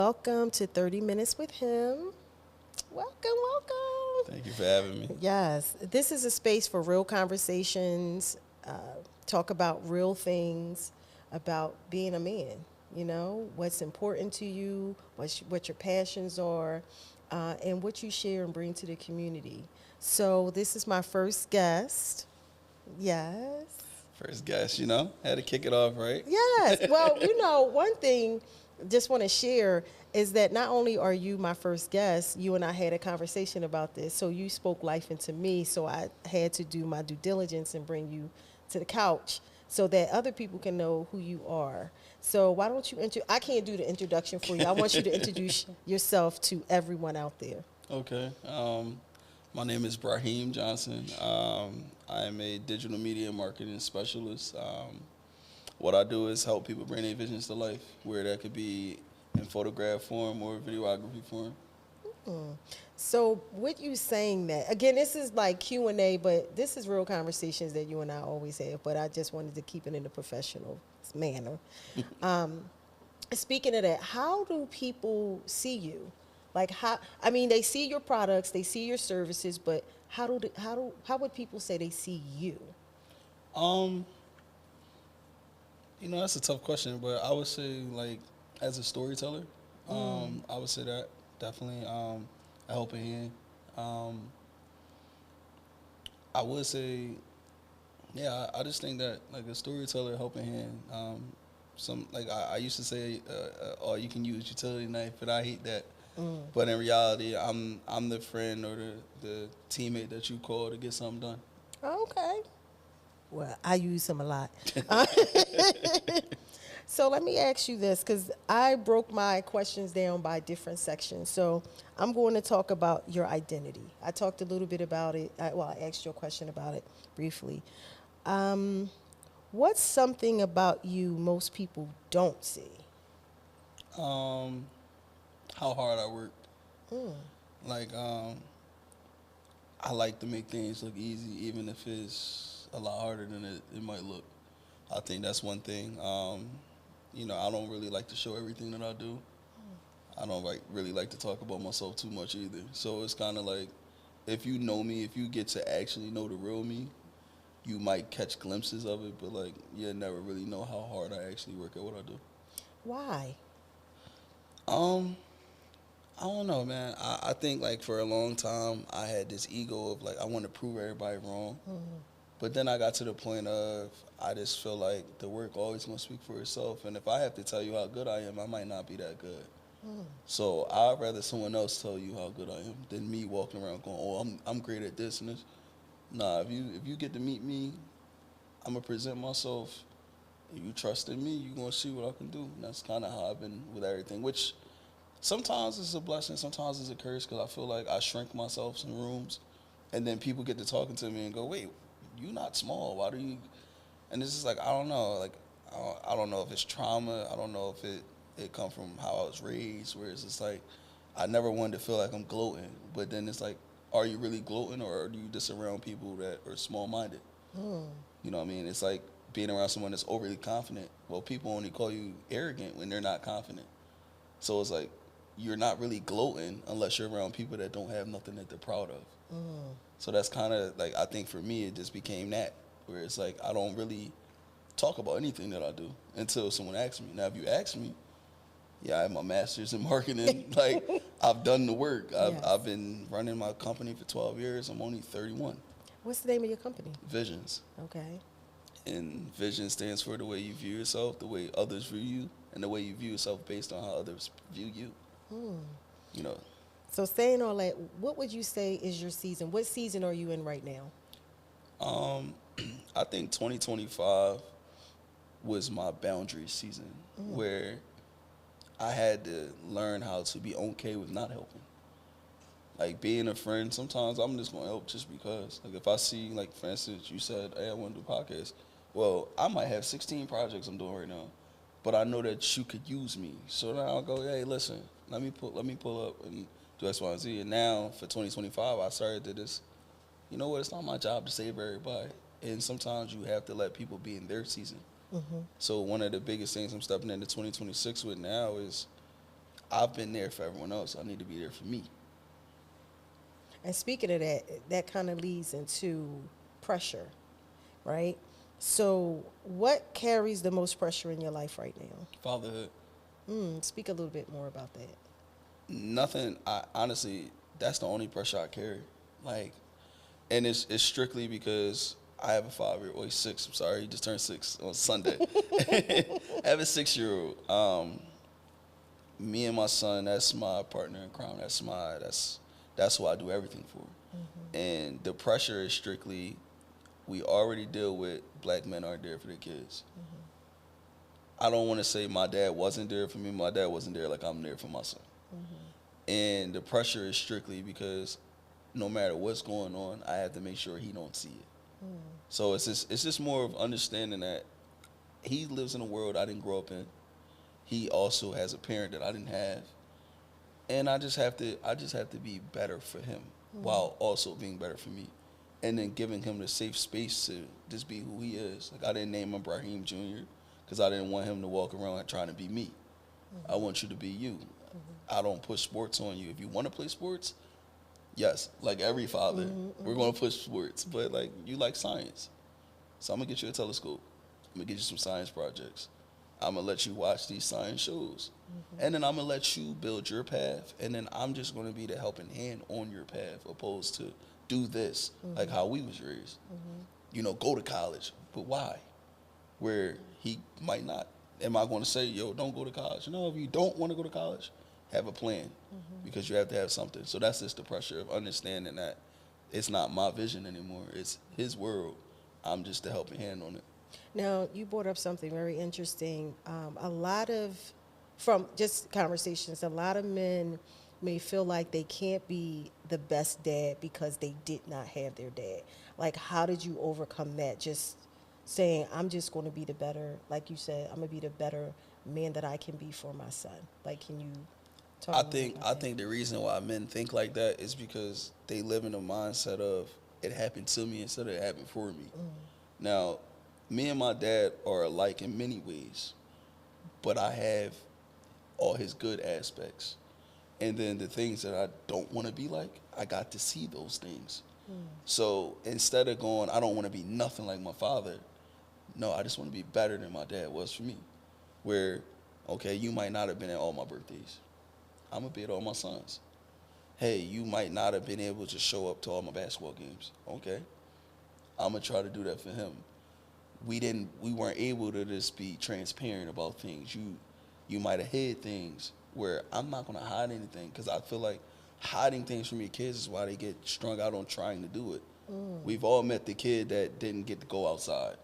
Welcome to 30 Minutes with Him. Welcome. Thank you for having me. Yes, this is a space for real conversations, talk about real things, about being a man, what's important to you, what your passions are, and what you share and bring to the community. So, this is my first guest. Yes. First guest, had to kick it off, right? Yes. Well, one thing just want to share is that not only are you my first guest, you and I had a conversation about this. So you spoke life into me. So I had to do my due diligence and bring you to the couch so that other people can know who you are. So why don't you I can't do the introduction for you. I want you to introduce yourself to everyone out there. Okay. My name is Braheim Johnson. I am a digital media marketing specialist. What I do is help people bring their visions to life, where that could be in photograph form or videography form. So with you saying that, again, this is like Q&A, but this is real conversations that you and I always have, but I just wanted to keep it in a professional manner. Speaking of that, how do people see you? Like they see your products, they see your services, but how would people say they see you? Um, that's a tough question, but I would say like as a storyteller, I would say that definitely a helping hand. Um, I would say, yeah, I just think that like a storyteller, helping hand. I used to say, oh, you can use utility knife, but I hate that. But in reality, I'm the friend or the teammate that you call to get something done. Okay. Well, I use them a lot. So let me ask you this, because I broke my questions down by different sections. So I'm going to talk about your identity. I talked a little bit about it. I asked you a question about it briefly. Um, what's something about you most people don't see? Um, how hard I work. Mm. Like, I like to make things look easy, even if it's a lot harder than it might look. I think that's one thing. I don't really like to show everything that I do. I don't really like to talk about myself too much either. So it's kind of like if you know me, if you get to actually know the real me, you might catch glimpses of it, but like you'll never really know how hard I actually work at what I do. Why? Um, I don't know, man. I think like for a long time I had this ego of like I want to prove everybody wrong. But then I got to the point of I just feel like the work always gonna speak for itself, and if I have to tell you how good I am, I might not be that good. So I'd rather someone else tell you how good I am than me walking around going, "Oh, I'm great at this and this." Nah, if you get to meet me, I'm gonna present myself. And you trust in me, you gonna see what I can do. And that's kind of how I've been with everything. Which sometimes it's a blessing, sometimes it's a curse because I feel like I shrink myself in rooms, and then people get to talking to me and go, "Wait, you not small? Why do you?" And it's just like I don't know. Like I don't know if it's trauma. I don't know if it come from how I was raised. Where it's just like I never wanted to feel like I'm gloating. But then it's like, are you really gloating, or are you just around people that are small minded? You know what I mean? It's like being around someone that's overly confident. Well, people only call you arrogant when they're not confident. So it's like you're not really gloating unless you're around people that don't have nothing that they're proud of. So that's kind of like I think for me it just became that where it's like I don't really talk about anything that I do until someone asks me. Now if you ask me, yeah, I have my master's in marketing. Like I've done the work. I've Yes. I've been running my company for 12 years. I'm only 31. What's the name of your company? Visions. Okay. And vision stands for the way you view yourself, the way others view you, and the way you view yourself based on how others view you. You know, So saying all that, what would you say is your season? What season are you in right now? um, I think 2025 was my boundary season where I had to learn how to be okay with not helping. Like being a friend, sometimes I'm just gonna help just because. Like if I see, like for instance, you said, "Hey, I want to do a podcast." Well, I might have 16 projects I'm doing right now, but I know that you could use me. So now I'll go, "Hey, listen, let me pull up and do X, Y, and Z." And now for 2025, I started to just, you know what? It's not my job to save everybody, and sometimes you have to let people be in their season. So one of the biggest things I'm stepping into 2026 with now is I've been there for everyone else. I need to be there for me. And speaking of that, that kind of leads into pressure, right? So, what carries the most pressure in your life right now? Fatherhood. Speak a little bit more about that. Nothing. I honestly, that's the only pressure I carry. Like, and it's strictly because I have a 5-year. Well, he's 6. I'm sorry, he just turned 6 on Sunday. I have a 6-year-old. Me and my son. That's my partner in crime. That's who I do everything for. And the pressure is strictly, we already deal with black men aren't there for their kids. I don't want to say my dad wasn't there for me. My dad wasn't there like I'm there for my son. And the pressure is strictly because no matter what's going on, I have to make sure he don't see it. So it's just more of understanding that he lives in a world I didn't grow up in. He also has a parent that I didn't have, and I just have to be better for him while also being better for me, and then giving him the safe space to just be who he is. Like I didn't name him Braheim Jr. because I didn't want him to walk around trying to be me. I want you to be you. I don't push sports on you. If you want to play sports, yes, like every father, we're going to push sports. But like you like science, so I'm gonna get you a telescope. I'm gonna get you some science projects. I'm gonna let you watch these science shows, and then I'm gonna let you build your path. And then I'm just gonna be the helping hand on your path, opposed to do this like how we was raised. Go to college, but why? Where he might not. Am I going to say, yo, don't go to college? No, if you don't want to go to college, have a plan because you have to have something. So that's just the pressure of understanding that it's not my vision anymore. It's his world. I'm just the helping hand on it. Now, you brought up something very interesting. From just conversations, a lot of men may feel like they can't be the best dad because they did not have their dad. Like, how did you overcome that? Just saying, I'm just going to be the better, like you said, I'm going to be the better man that I can be for my son. Like, can you talk I a little think about I that? think the reason why men think like that is because they live in a mindset of it happened to me instead of it happened for me. Now, me and my dad are alike in many ways, but I have all his good aspects. And then the things that I don't want to be like, I got to see those things. So instead of going, I don't want to be nothing like my father, no, I just want to be better than my dad was for me. Where, okay, you might not have been at all my birthdays. I'm going to be at all my sons. Hey, you might not have been able to show up to all my basketball games. Okay, I'm going to try to do that for him. We weren't able to just be transparent about things. You might have hid things where I'm not going to hide anything because I feel like hiding things from your kids is why they get strung out on trying to do it. We've all met the kid that didn't get to go outside.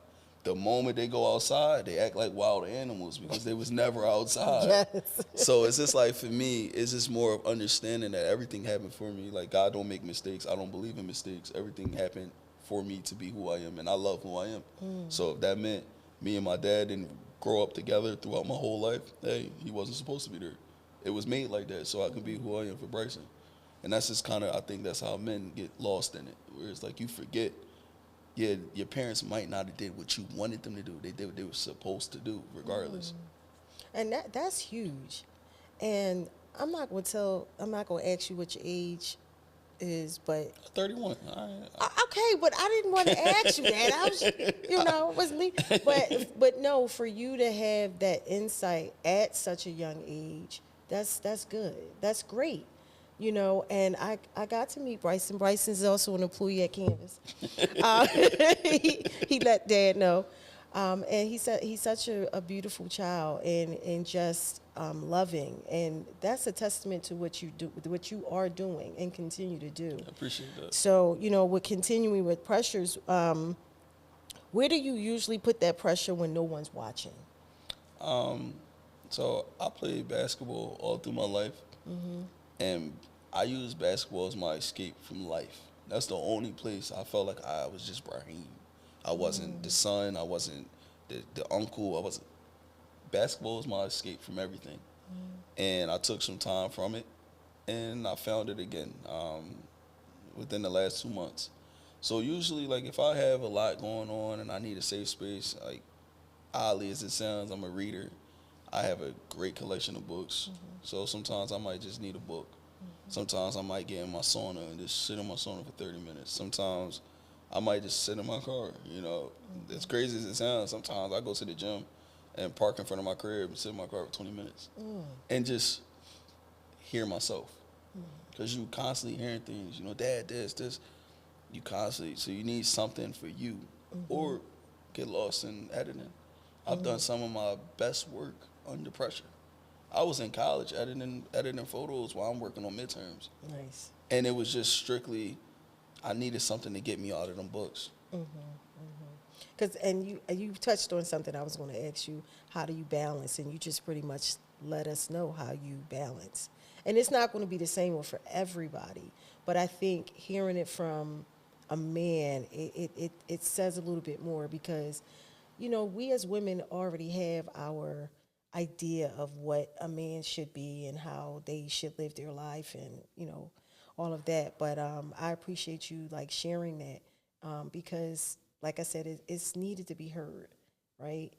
The moment they go outside, they act like wild animals because they was never outside. Yes. So it's just like, for me, it's just more of understanding that everything happened for me. Like, God don't make mistakes. I don't believe in mistakes. Everything happened for me to be who I am, and I love who I am. So if that meant me and my dad didn't grow up together throughout my whole life, hey, he wasn't supposed to be there. It was made like that so I could be who I am for Bryson. And that's just kind of, I think that's how men get lost in it, where it's like you forget, yeah, your parents might not have did what you wanted them to do. They did what they were supposed to do, regardless. And that's huge. And I'm not going to ask you what your age is, but 31. All right. okay, but I didn't want to ask you that. I was, it wasn't me. But no, for you to have that insight at such a young age, that's good. That's great. And I got to meet Bryson. Bryson's also an employee at Canvas. Uh, he let Dad know. And he said he's such a beautiful child and just loving. And that's a testament to what you do, what you are doing and continue to do. I appreciate that. So, we're continuing with pressures. Where do you usually put that pressure when no one's watching? So I played basketball all through my life, and I use basketball as my escape from life. That's the only place I felt like I was just Braheem. I wasn't the son. I wasn't the uncle. I wasn't. Basketball was my escape from everything, and I took some time from it, and I found it again within the last 2 months. So usually, like if I have a lot going on and I need a safe space, like oddly as it sounds, I'm a reader. I have a great collection of books. So sometimes I might just need a book. Sometimes I might get in my sauna and just sit in my sauna for 30 minutes. Sometimes I might just sit in my car. You know, as crazy as it sounds, sometimes I go to the gym and park in front of my crib and sit in my car for 20 minutes and just hear myself. Because you constantly hearing things, you know, dad, this. You constantly, so you need something for you or get lost in editing. I've done some of my best work under pressure. I was in college editing photos while I'm working on midterms. Nice. And it was just strictly, I needed something to get me out of them books. Because and you touched on something I was going to ask you. How do you balance? And you just pretty much let us know how you balance. And it's not going to be the same for everybody. But I think hearing it from a man, it says a little bit more because, you know, we as women already have our idea of what a man should be and how they should live their life and, you know, all of that. But I appreciate you like sharing that because, like I said, it's needed to be heard, right?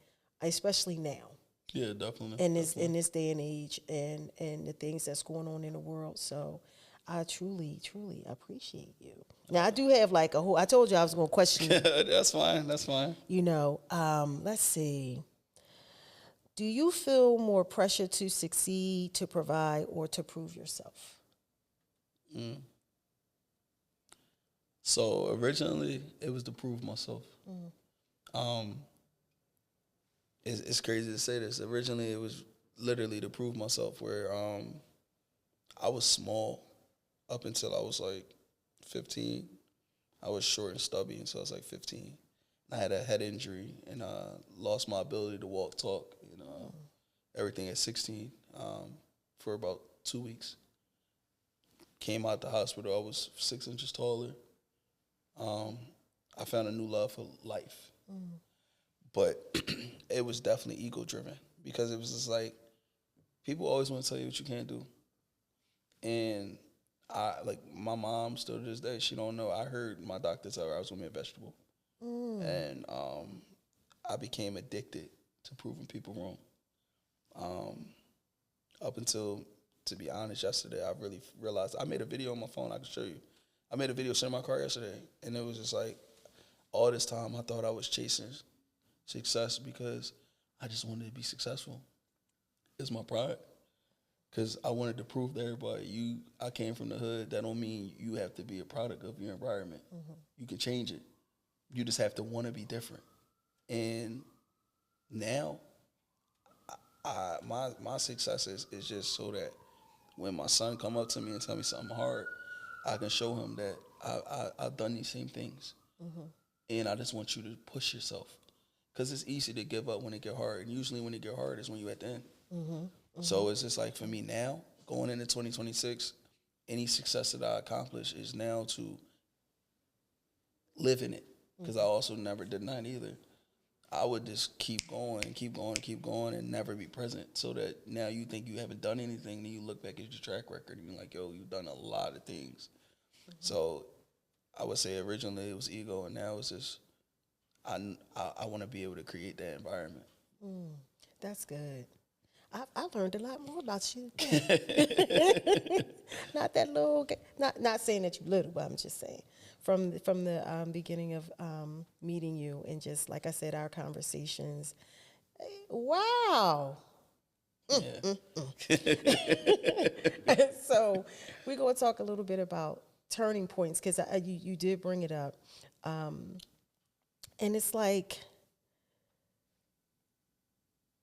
Especially now Yeah, definitely. in this Definitely. day and age and the things that's going on in the world. So I truly appreciate you. Now I do have like a whole. I told you I was going to question you. That's fine. That's fine. You know, let's see. Do you feel more pressure to succeed, to provide, or to prove yourself? Mm. So originally, it was to prove myself. Um, it's crazy to say this. Originally, it was literally to prove myself. Where I was small up until I was like 15. I was short and stubby until I was like 15. I had a head injury and lost my ability to walk, talk, and everything at 16 for about 2 weeks. Came out the hospital. I was 6 inches taller. I found a new love for life, but it was definitely ego driven because it was just like people always want to tell you what you can't do, and I like my mom still to this day she don't know. I heard my doctor tell her I was gonna be a vegetable, and I became addicted to proving people wrong. Up until, to be honest, yesterday I really realized I made a video on my phone. I can show you. I made a video sitting in my car yesterday, and it was just like all this time I thought I was chasing success because I just wanted to be successful. It's my pride because I wanted to prove to everybody I came from the hood. That don't mean you have to be a product of your environment. You can change it. You just have to want to be different. And now, my success is just so that when my son come up to me and tell me something hard, I can show him that I've done these same things. And I just want you to push yourself. Because it's easy to give up when it get hard. And usually when it get hard is when you at the end. So it's just like for me now, going into 2026, any success that I accomplish is now to live in it. Because I also never denied either. I would just keep going and keep going and keep going and never be present. So that now you think you haven't done anything, then you look back at your track record and you're like, yo, you've done a lot of things. So I would say originally it was ego, and now it's just I want to be able to create that environment. That's good. I learned a lot more about you. Not that little. Not saying that you're little, but I'm just saying from the beginning of meeting you and just like I said, our conversations. Wow. Yeah. So we're going to talk a little bit about turning points because you did bring it up, and it's like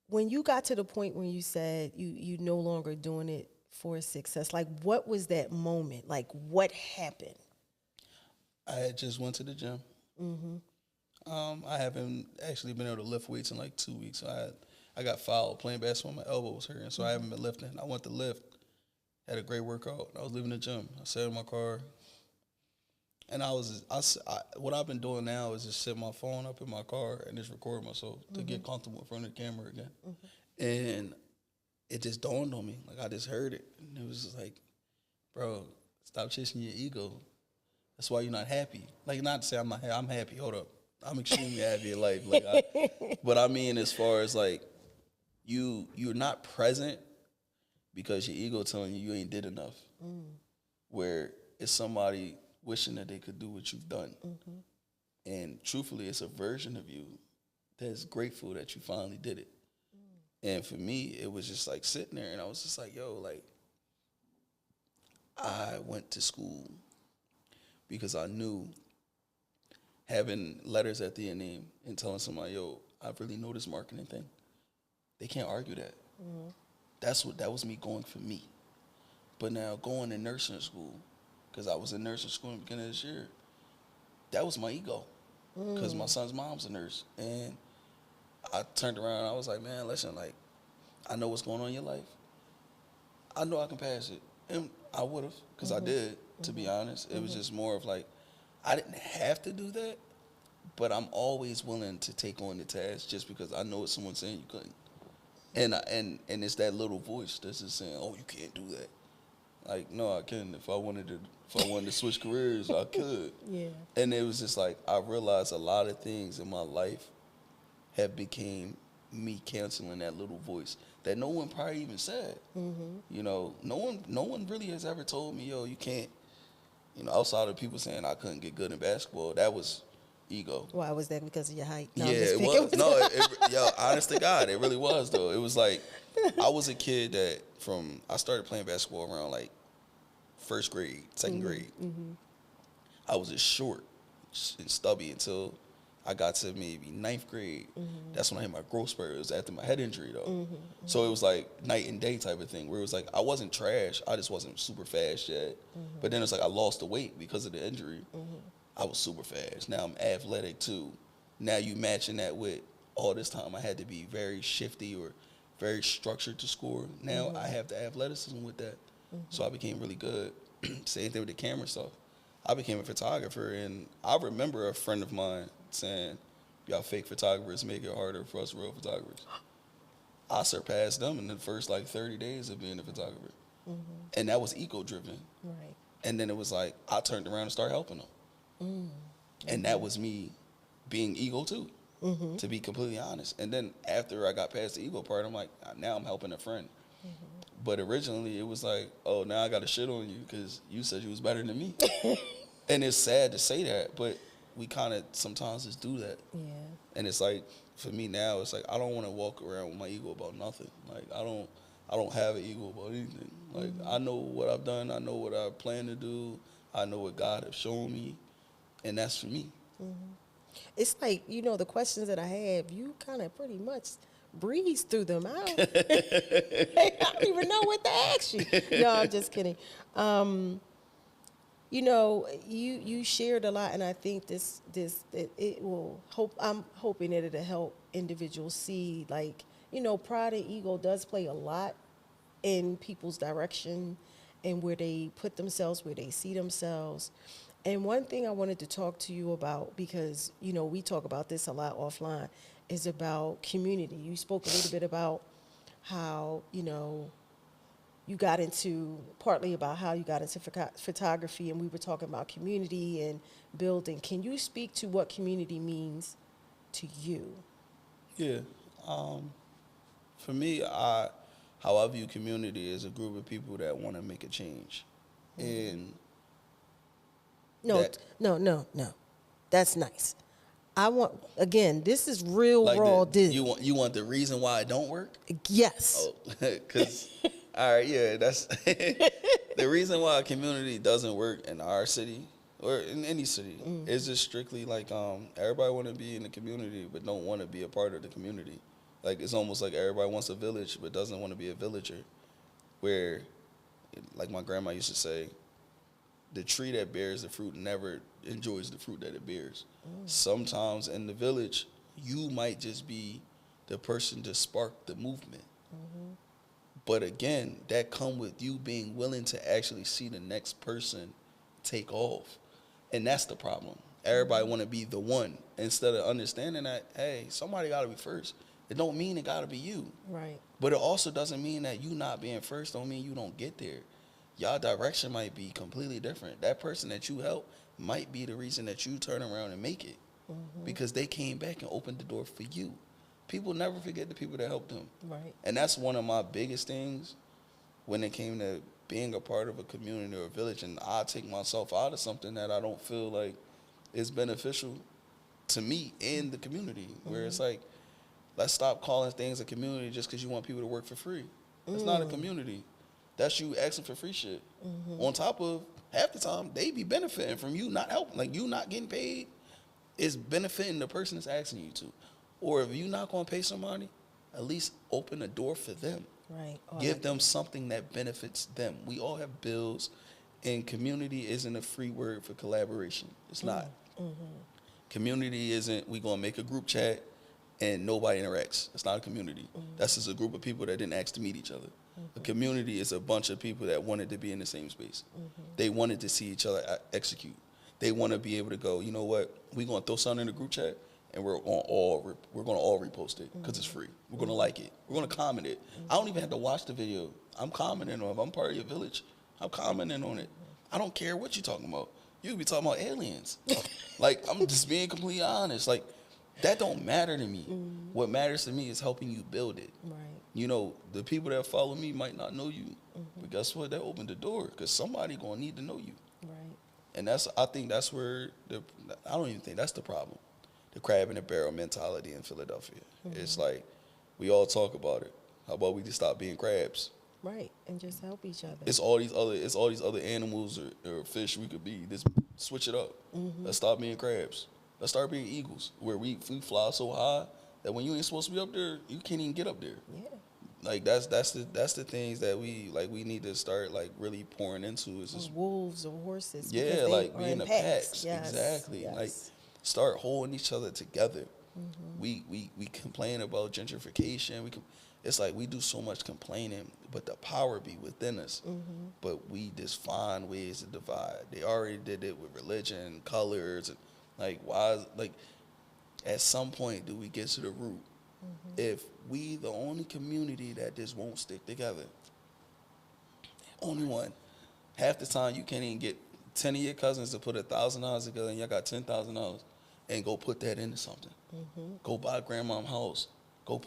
when you got to the point when you said you no longer doing it for success. Like, what was that moment? Like, what happened? I had just went to the gym. I haven't actually been able to lift weights in like 2 weeks. So I got fouled playing basketball. My elbow was hurting, so I haven't been lifting. I went to lift, had a great workout. I was leaving the gym. I sat in my car, and what I've been doing now is just set my phone up in my car and just record myself to get comfortable in front of the camera again. And it just dawned on me. Like I just heard it, and it was just like, bro, stop chasing your ego. That's why you're not happy. Like not to say I'm not happy. I'm happy. Hold up. I'm extremely happy in life. But I mean, as far as like, you're not present because your ego telling you ain't did enough. Where it's somebody wishing that they could do what you've done. And truthfully, it's a version of you that's grateful that you finally did it. And for me, it was just like sitting there and I was just like, yo, like, I went to school because I knew having letters at the end name and telling somebody, yo, I really know this marketing thing. They can't argue that. That was me going for me. But now going to nursing school, because I was in nursing school in the beginning of this year, that was my ego. Because my son's mom's a nurse. And I turned around and I was like, man, listen, like, I know what's going on in your life. I know I can pass it. And I would have, because I did, to be honest. It was just more of like, I didn't have to do that, but I'm always willing to take on the task just because I know it's someone saying you couldn't. And it's that little voice that's just saying, oh, you can't do that. Like, no, I can. If I wanted to switch careers, I could. Yeah. And it was just like, I realized a lot of things in my life have became me canceling that little voice that no one probably even said. You know, no one really has ever told me, yo, you can't, you know, outside of people saying I couldn't get good in basketball. That was ego. Why was that? Because of your height? No, Yeah, I'm just it picking. was. No, yo, honest to God, it really was, though. It was like, I was a kid that I started playing basketball around like first grade, second grade. I was just short and stubby until I got to maybe ninth grade. That's when I hit my growth spurt. It was after my head injury, though. So it was like night and day type of thing, where it was like I wasn't trash. I just wasn't super fast yet. But then it's like I lost the weight because of the injury. I was super fast. Now I'm athletic, too. Now you matching that with all this time I had to be very shifty or very structured to score. Now I have the athleticism with that. So I became really good. Same thing with the camera stuff. I became a photographer, and I remember a friend of mine saying, y'all fake photographers make it harder for us real photographers. I surpassed them in the first like 30 days of being a photographer. And that was ego-driven. Right. And then it was like, I turned around and started helping them. And that was me being ego too, to be completely honest. And then after I got past the ego part, I'm like, now I'm helping a friend. But originally it was like, oh, now I got to shit on you because you said you was better than me. And it's sad to say that, but we kind of sometimes just do that. Yeah. And it's like, for me now, it's like, I don't want to walk around with my ego about nothing. Like, I don't have an ego about anything. Like, I know what I've done. I know what I plan to do. I know what God has shown me. And that's for me. It's like, you know, the questions that I have, you kind of pretty much breeze through them. I don't even know what to ask you. No, I'm just kidding. You know, you shared a lot, and I think it will hope. I'm hoping that it'll help individuals see, like, you know, pride and ego does play a lot in people's direction and where they put themselves, where they see themselves. And one thing I wanted to talk to you about, because, you know, we talk about this a lot offline, is about community. You spoke a little bit about how, you know, you got into, partly about how you got into photography, and we were talking about community and building. Can you speak to what community means to you? Yeah. For me, how I view community is a group of people that want to make a change. And No, no. That's nice. I want, again, this is real like raw deal. you want the reason why it don't work? Yes. Oh, because all right, yeah, that's the reason why a community doesn't work in our city or in any city. It's just strictly like everybody want to be in the community but don't want to be a part of the community. Like, it's almost like everybody wants a village but doesn't want to be a villager. Where, like my grandma used to say, the tree that bears the fruit never enjoys the fruit that it bears. Sometimes in the village, you might just be the person to spark the movement. But again, that come with you being willing to actually see the next person take off. And that's the problem. Everybody want to be the one instead of understanding that, hey, somebody got to be first. It don't mean it got to be you. Right. But it also doesn't mean that you not being first don't mean you don't get there. Y'all direction might be completely different. That person that you help might be the reason that you turn around and make it. Because they came back and opened the door for you. people never forget the people that helped them. Right. And that's one of my biggest things when it came to being a part of a community or a village. And I take myself out of something that I don't feel like is beneficial to me and the community, where it's like, let's stop calling things a community just because you want people to work for free. It's not a community. That's you asking for free shit. On top of, half the time, they be benefiting from you not helping. Like, you not getting paid is benefiting the person that's asking you to. Or if you not going to pay somebody, at least open a door for them. Right. Give them something that benefits them. We all have bills, and community isn't a free word for collaboration. It's not. Community isn't, we going to make a group chat and nobody interacts. It's not a community. That's just a group of people that didn't ask to meet each other. A community is a bunch of people that wanted to be in the same space. They wanted to see each other execute. They want to be able to go, you know what, we're going to throw something in the group chat, and we're going to all repost it because it's free. We're going to like it. We're going to comment it. I don't even have to watch the video. I'm commenting on it. If I'm part of your village, I'm commenting on it. I don't care what you're talking about. You could be talking about aliens. Like, I'm just being completely honest. Like, that don't matter to me. What matters to me is helping you build it. Right. You know, the people that follow me might not know you, but guess what? That opened the door because somebody going to need to know you. Right. And I think that's where I don't even think that's the problem. The crab in the barrel mentality in Philadelphia. It's like, we all talk about it. How about we just stop being crabs? Right. And just help each other. It's all these other animals or fish we could be. Just switch it up. Let's stop being crabs. Let's start being eagles, where we fly so high that when you ain't supposed to be up there, you can't even get up there. Yeah. Like, that's the things that we need to start like really pouring into. Is just wolves or horses. Yeah, like being the packs. Yes. Exactly. Yes. Like, start holding each other together. We complain about gentrification. It's like we do so much complaining, but the power be within us. But we just find ways to divide. They already did it with religion, colors, and like, why? Like, at some point, do we get to the root? If we the only community that just won't stick together, only one. Half the time, you can't even get 10 of your cousins to put $1,000 together, and y'all got $10,000, and go put that into something. Go buy grandma's house. Go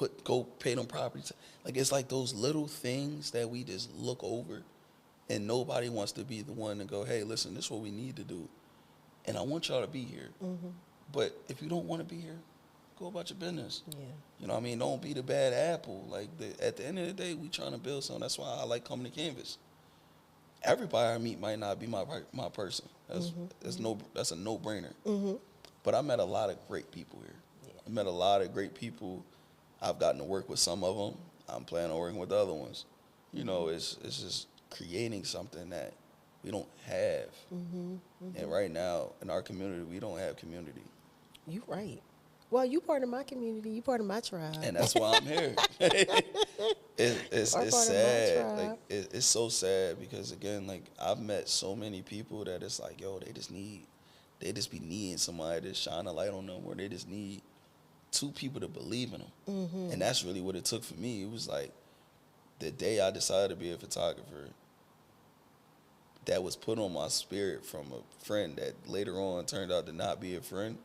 pay them property. Like, it's like those little things that we just look over, and nobody wants to be the one to go, hey, listen, this is what we need to do, and I want y'all to be here. But if you don't want to be here, go about your business. Yeah. You know what I mean? Don't be the bad apple. Like, at the end of the day, we trying to build something. That's why I like coming to Canvas. Everybody I meet might not be my person. That's a no-brainer. But I met a lot of great people here. Yeah. I met a lot of great people. I've gotten to work with some of them. I'm planning on working with the other ones. You know, it's just creating something that we don't have. And right now, in our community, we don't have community. You right. Well, you part of my community. You part of my tribe. And that's why I'm here. It's sad. Like, it's so sad because, again, like, I've met so many people that it's like, yo, they just be needing somebody to shine a light on them, or they just need two people to believe in them. And that's really what it took for me. It was like the day I decided to be a photographer, that was put on my spirit from a friend that later on turned out to not be a friend.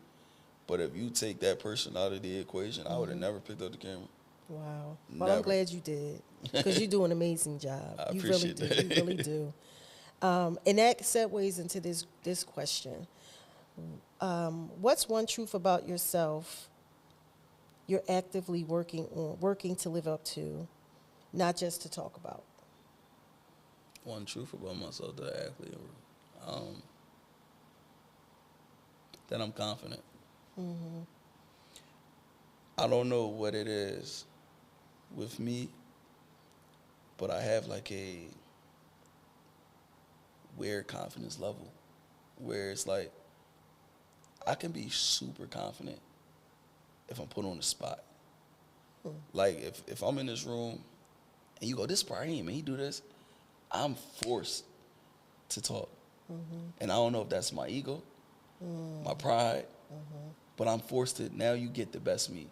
But if you take that person out of the equation, I would have never picked up the camera. Wow. Well, Never. I'm glad you did, because you do an amazing job. I You appreciate really do. that. You really do. And that segues into this question. What's one truth about yourself you're actively working to live up to, not just to talk about? One truth about myself that I actually, that I'm confident. I don't know what it is with me, but I have like a weird confidence level where it's like I can be super confident if I'm put on the spot. Like, if I'm in this room and you go, this Braheim, and he do this, I'm forced to talk. And I don't know if that's my ego, my pride, but I'm forced to. Now you get the best me.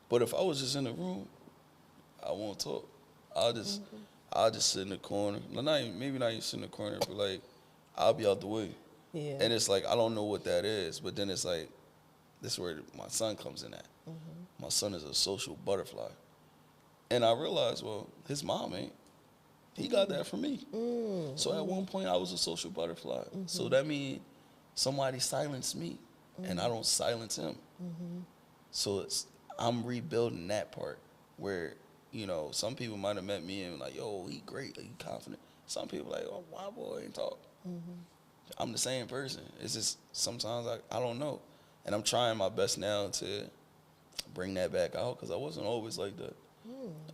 But if I was just in the room, I won't talk. I'll just sit in the corner. Maybe not even sit in the corner, but like, I'll be out the way. Yeah. And it's like, I don't know what that is, but then it's like, this is where my son comes in at. my son is a social butterfly. And I realized, well, his mom ain't. He got that from me. So at one point, I was a social butterfly. So that means somebody silenced me, and I don't silence him. So I'm rebuilding that part where, some people might have met me and like, yo, he great, like, he confident. Some people like, oh, why boy ain't talk? I'm the same person. It's just sometimes I don't know. And I'm trying my best now to bring that back out because I wasn't always like that.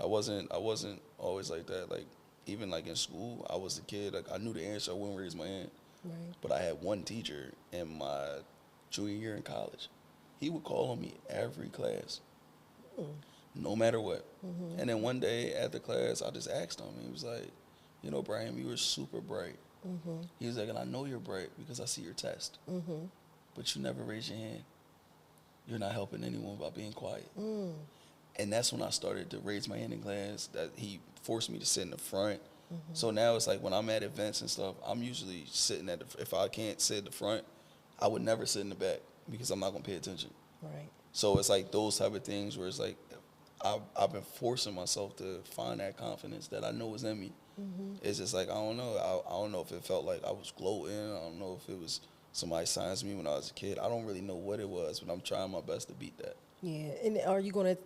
I wasn't always like that. Like, even like in school, I was the kid, like I knew the answer, I wouldn't raise my hand. Right. But I had one teacher in my junior year in college. He would call on me every class, no matter what. And then one day after class, I just asked him. He was like, Braheim, you were super bright. He was like, and I know you're bright because I see your test. But you never raise your hand. You're not helping anyone by being quiet. And that's when I started to raise my hand in class, that he forced me to sit in the front. So now it's like when I'm at events and stuff, I'm usually sitting if I can't sit in the front, I would never sit in the back because I'm not going to pay attention. Right. So it's like those type of things where it's like I've been forcing myself to find that confidence that I know is in me. It's just like, I don't know. I don't know if it felt like I was gloating. I don't know if it was somebody silenced me when I was a kid. I don't really know what it was, but I'm trying my best to beat that. Yeah. And are you going to,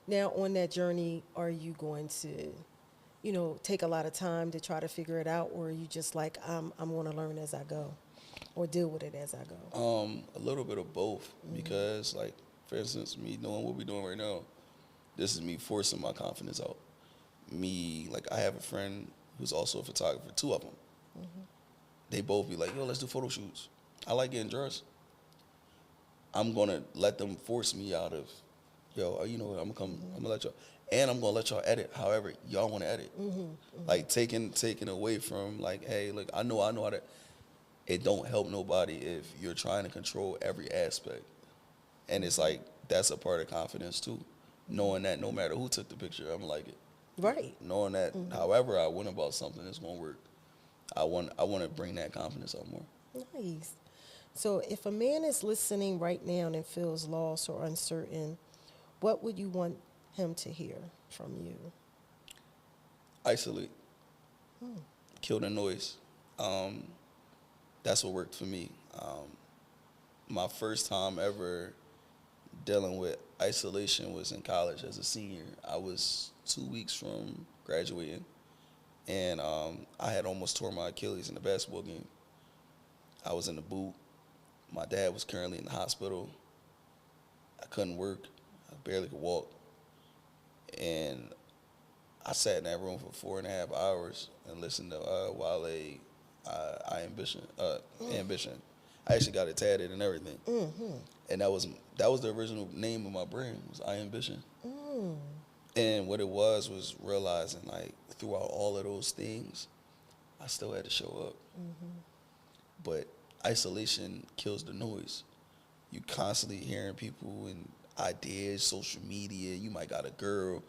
now on that journey, are you going to, take a lot of time to try to figure it out, or are you just like, I'm going to learn as I go or deal with it as I go? A little bit of both because, like, for instance, me doing what we're doing right now, this is me forcing my confidence out. Like, I have a friend who's also a photographer, two of them. They both be like, yo, let's do photo shoots. I like getting dressed. I'm going to let them force me out of, yo, you know what, I'm going to let y'all, and I'm going to let y'all edit however y'all want to edit. Like, taking away from, like, hey, look, I know how to, it don't help nobody if you're trying to control every aspect. And it's like, that's a part of confidence too. Knowing that no matter who took the picture, I'm gonna like it. Right. Knowing that however I went about something, it's gonna work. I want to bring that confidence out more. Nice. So if a man is listening right now and feels lost or uncertain, what would you want him to hear from you? Isolate. Kill the noise. That's what worked for me. My first time ever dealing with isolation was in college as a senior. I was 2 weeks from graduating, and I had almost tore my Achilles in a basketball game. I was in the boot. My dad was currently in the hospital. I couldn't work. I barely could walk. And I sat in that room for 4.5 hours and listened to Wale, Ambition. I actually got it tatted and everything. And that was the original name of my brand, was I Ambition. And what it was realizing, like, throughout all of those things, I still had to show up. But isolation kills the noise. You constantly hearing people and ideas, social media. You might got a girl,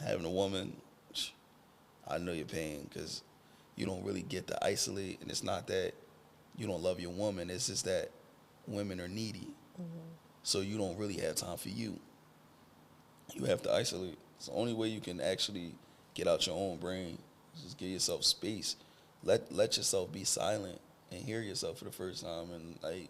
having a woman. I know your pain because you don't really get to isolate. And it's not that you don't love your woman. It's just that women are needy. So you don't really have time for you. You have to isolate. It's the only way you can actually get out your own brain. Just give yourself space. Let yourself be silent and hear yourself for the first time, and like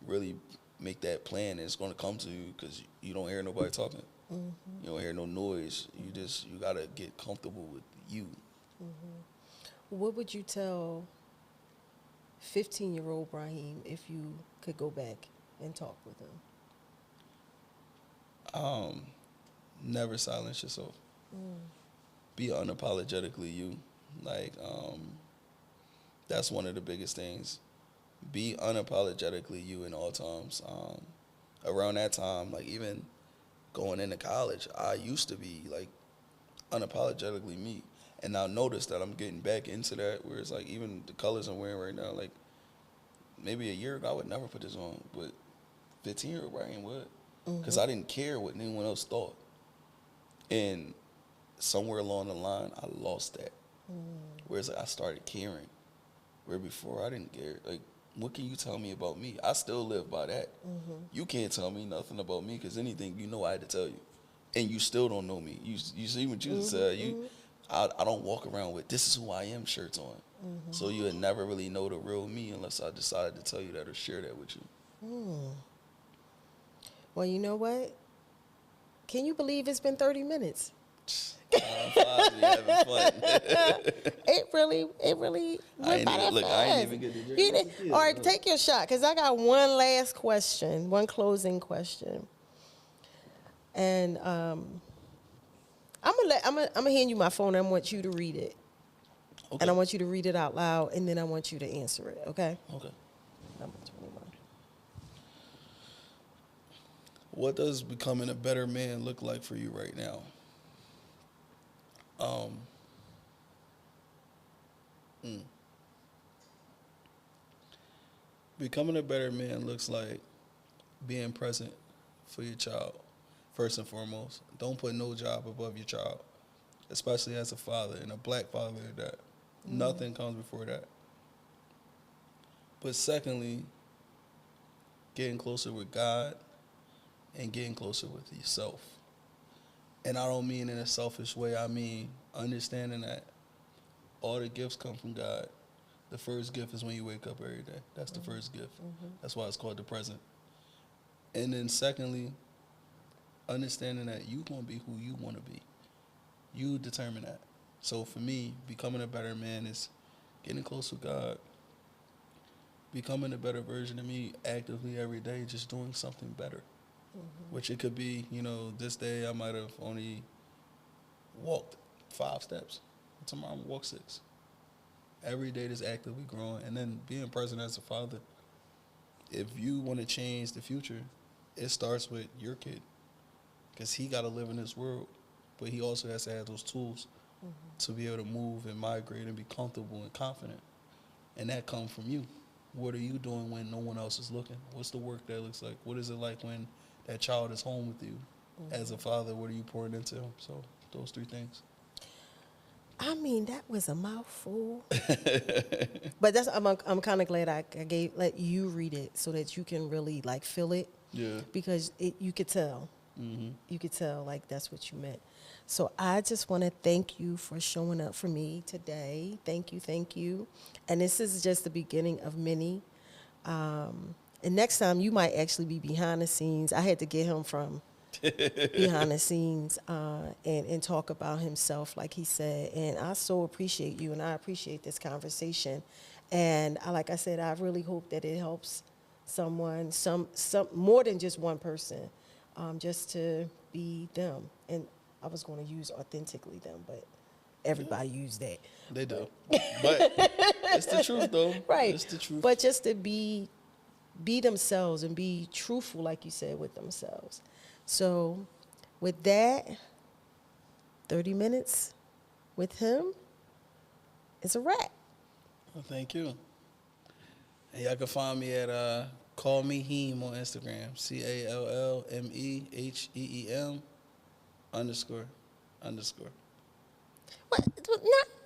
really make that plan. And it's going to come to you because you don't hear nobody talking. You don't hear no noise. You gotta get comfortable with you. What would you tell 15-year-old Braheim if you could go back and talk with him? Never silence yourself. Be unapologetically you. Like, that's one of the biggest things. Be unapologetically you in all times. Around that time, like even going into college, I used to be like unapologetically me. And now notice that I'm getting back into that, where it's like even the colors I'm wearing right now, like maybe a year ago I would never put this on, but 15-year-old Braheim would. Because I didn't care what anyone else thought. And somewhere along the line, I lost that. Whereas like, I started caring. Where before I didn't care. Like what can you tell me about me? I still live by that. You can't tell me nothing about me because anything you know I had to tell you, and you still don't know me. You see what you said. I don't walk around with "this is who I am" shirts on, so you would never really know the real me unless I decided to tell you that or share that with you. Well, you know what? Can you believe it's been 30 minutes? Having fun. It really went by that fast. I ain't even get to drink. All right, take your shot, because I got one last question, one closing question. And I'm gonna hand you my phone. I want you to read it. Okay. And I want you to read it out loud, and then I want you to answer it, okay? Okay. Number 21. What does becoming a better man look like for you right now? Becoming a better man looks like being present for your child, first and foremost. Don't put no job above your child, especially as a father and a black father that nothing comes before that. But secondly, getting closer with God and getting closer with yourself. And I don't mean in a selfish way. I mean understanding that all the gifts come from God. The first gift is when you wake up every day. That's the first gift. That's why it's called the present. And then secondly, understanding that you're going to be who you want to be. You determine that. So for me, becoming a better man is getting close with God, becoming a better version of me actively every day, just doing something better. Which it could be, this day I might have only walked 5 steps. Tomorrow I'm going to walk 6. Every day that's actively growing. And then being present as a father. If you want to change the future, it starts with your kid. Because he got to live in this world. But he also has to have those tools to be able to move and migrate and be comfortable and confident. And that comes from you. What are you doing when no one else is looking? What's the work that looks like? What is it like when that child is home with you? As a father, what are you pouring into him? So those 3 things. I mean, that was a mouthful. But I'm kind of glad I let you read it so that you can really feel it. Yeah. Because you could tell. You could tell that's what you meant. So I just want to thank you for showing up for me today. Thank you. And this is just the beginning of many. And next time you might actually be behind the scenes. I had to get him from behind the scenes and talk about himself, like he said. And I so appreciate you, and I appreciate this conversation. And like I said, I really hope that it helps someone, some more than just one person, just to be them. And I was going to use authentically them, but everybody use that. They do. But it's the truth, though. Right. It's the truth. But just to be themselves and be truthful, like you said, with themselves. So with that, 30 minutes with him is a wrap. Well, thank you. And y'all can find me at Call Me Heem on Instagram. CALLMEHEEM __. What?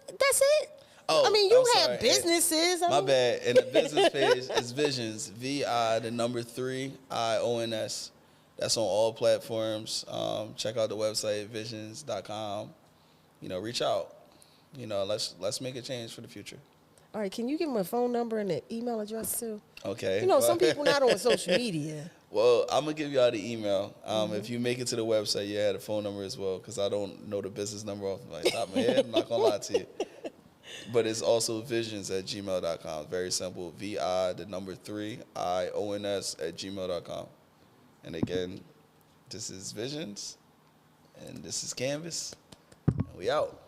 That's it? Oh, I mean, you I'm have sorry. businesses. My bad. And the business page is Visions. VI3IONS. That's on all platforms. Check out the website, visions.com. Reach out. Let's make a change for the future. All right, can you give him a phone number and an email address too? Okay. Some people not on social media. Well, I'm going to give y'all the email. If you make it to the website, you add a phone number as well, because I don't know the business number off the top of my head. I'm not going to lie to you. But it's also visions@gmail.com. Very simple. VI3IONS@gmail.com. And again, this is Visions, and this is Canvas, and we out.